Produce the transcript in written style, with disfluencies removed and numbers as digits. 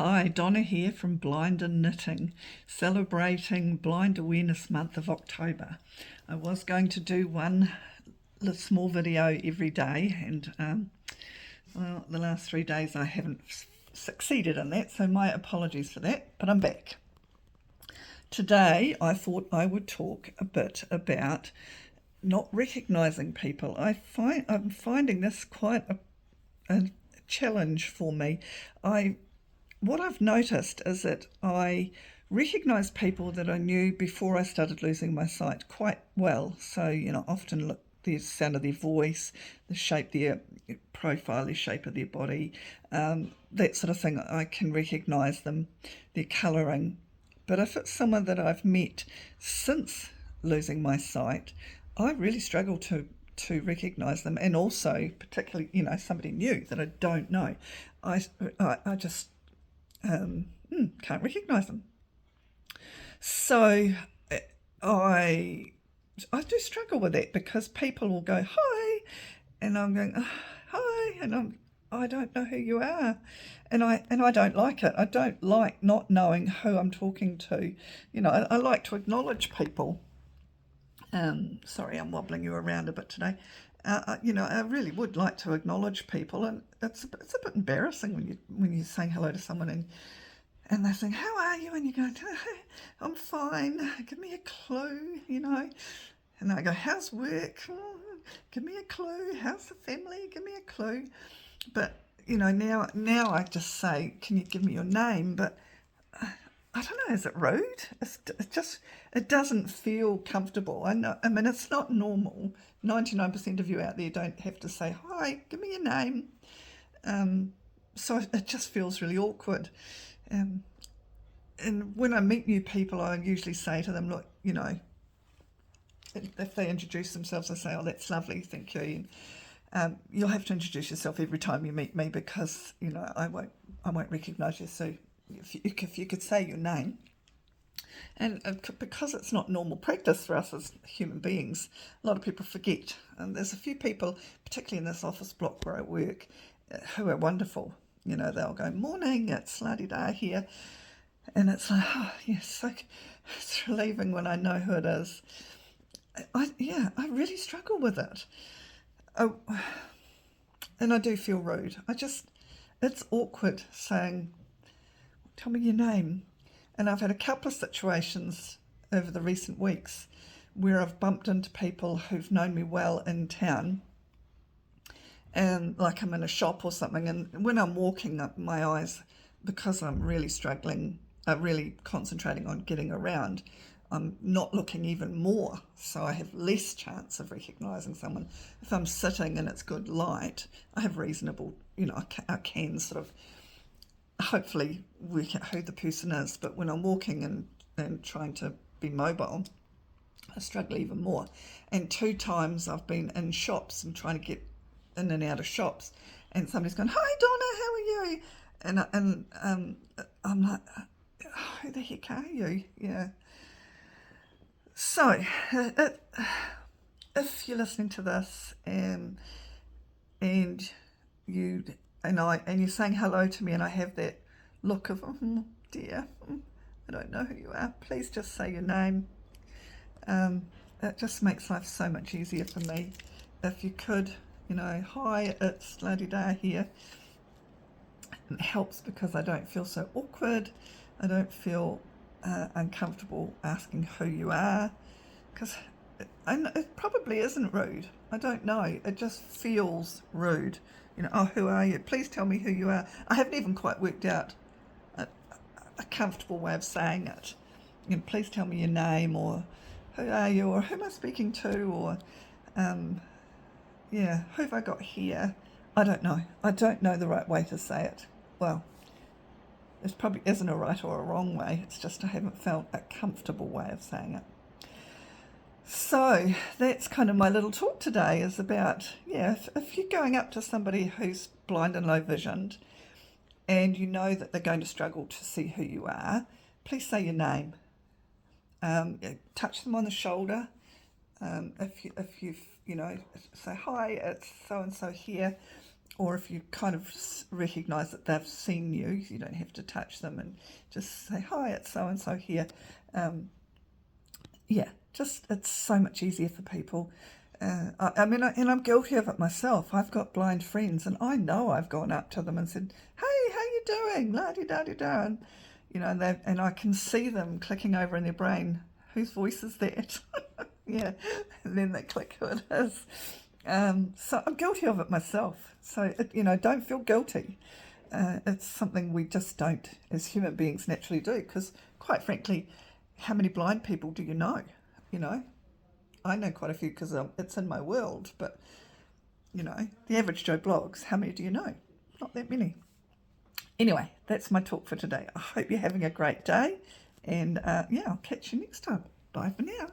Hi, Donna here from Blind and Knitting, celebrating Blind Awareness Month of October. I was going to do one small video every day, and well, the last 3 days I haven't succeeded in that, so my apologies for that, but I'm back. Today I thought I would talk a bit about not recognising people. I'm finding this quite a challenge for me. What I've noticed is that I recognise people that I knew before I started losing my sight quite well. So, often look the sound of their voice, the shape, their profile, the shape of their body, that sort of thing. I can recognise them, their colouring. But if it's someone that I've met since losing my sight, I really struggle to recognise them, and also particularly, somebody new that I don't know. I just can't recognise them. So I do struggle with that, because people will go hi, and I'm going hi, and I don't know who you are, and I don't like it. I don't like not knowing who I'm talking to. I like to acknowledge people. Sorry, I'm wobbling you around a bit today. I really would like to acknowledge people, and it's a bit embarrassing when you're saying hello to someone and they're saying, "How are you?" and you go, "I'm fine. Give me a clue," And I go, "How's work? Give me a clue. How's the family? Give me a clue." But now I just say, "Can you give me your name?" But I don't know, is it rude? It doesn't feel comfortable. I mean, it's not normal. 99% of you out there don't have to say, "Hi, give me your name." So it just feels really awkward. And when I meet new people, I usually say to them, "Look, if they introduce themselves, I say, 'Oh, that's lovely, thank you.' And, you'll have to introduce yourself every time you meet me, because I won't recognise you. So if you could say your name." And because it's not normal practice for us as human beings, a lot of people forget. And there's a few people, particularly in this office block where I work, who are wonderful. They'll go, "Morning, it's la-di-da here." And it's like, oh, yes, it's relieving when I know who it is. I really struggle with it. Oh, and I do feel rude. It's awkward saying, "Tell me your name." And I've had a couple of situations over the recent weeks where I've bumped into people who've known me well in town, and like I'm in a shop or something, and when I'm walking up, my eyes, because I'm really struggling, really concentrating on getting around, I'm not looking even more, so I have less chance of recognising someone. If I'm sitting and it's good light, I have reasonable, I can sort of hopefully work out who the person is. But when I'm walking and trying to be mobile, I struggle even more. And 2 times I've been in shops and trying to get in and out of shops, and somebody's going, "Hi Donna, how are you?" And I'm like, "Who the heck are you?" Yeah. So if you're listening to this, and you're saying hello to me, and I have that look of, "Oh dear, I don't know who you are," please just say your name. It just makes life so much easier for me. If you could, "Hi, it's la-di-da here." It helps, because I don't feel so awkward. I don't feel uncomfortable asking who you are, because it probably isn't rude. I don't know. It just feels rude. "Oh, who are you? Please tell me who you are." I haven't even quite worked out a comfortable way of saying it. "Please tell me your name," or "Who are you?" or "Who am I speaking to?" or "Who have I got here?" I don't know. I don't know the right way to say it. Well, there probably isn't a right or a wrong way. It's just I haven't felt a comfortable way of saying it. So that's kind of my little talk today, is about, if you're going up to somebody who's blind and low visioned, and you know that they're going to struggle to see who you are, please say your name. Touch them on the shoulder. If you say, "Hi, it's so and so here," or if you kind of recognise that they've seen you, you don't have to touch them, and just say, hi, it's so and so here. Yeah, just it's so much easier for people. I mean, and I'm guilty of it myself. I've got blind friends, and I know I've gone up to them and said, hey, how you doing? La-di-da-di-da. And, you know, and I can see them clicking over in their brain, whose voice is that? Yeah, and then they click who it is. So I'm guilty of it myself. So, you know, don't feel guilty. It's something we just don't, as human beings, naturally do. Because, quite frankly, how many blind people do you know? You know, I know quite a few because it's in my world. But, you know, the average Joe blogs, how many do you know? Not that many. Anyway, that's my talk for today. I hope you're having a great day. And, yeah, I'll catch you next time. Bye for now.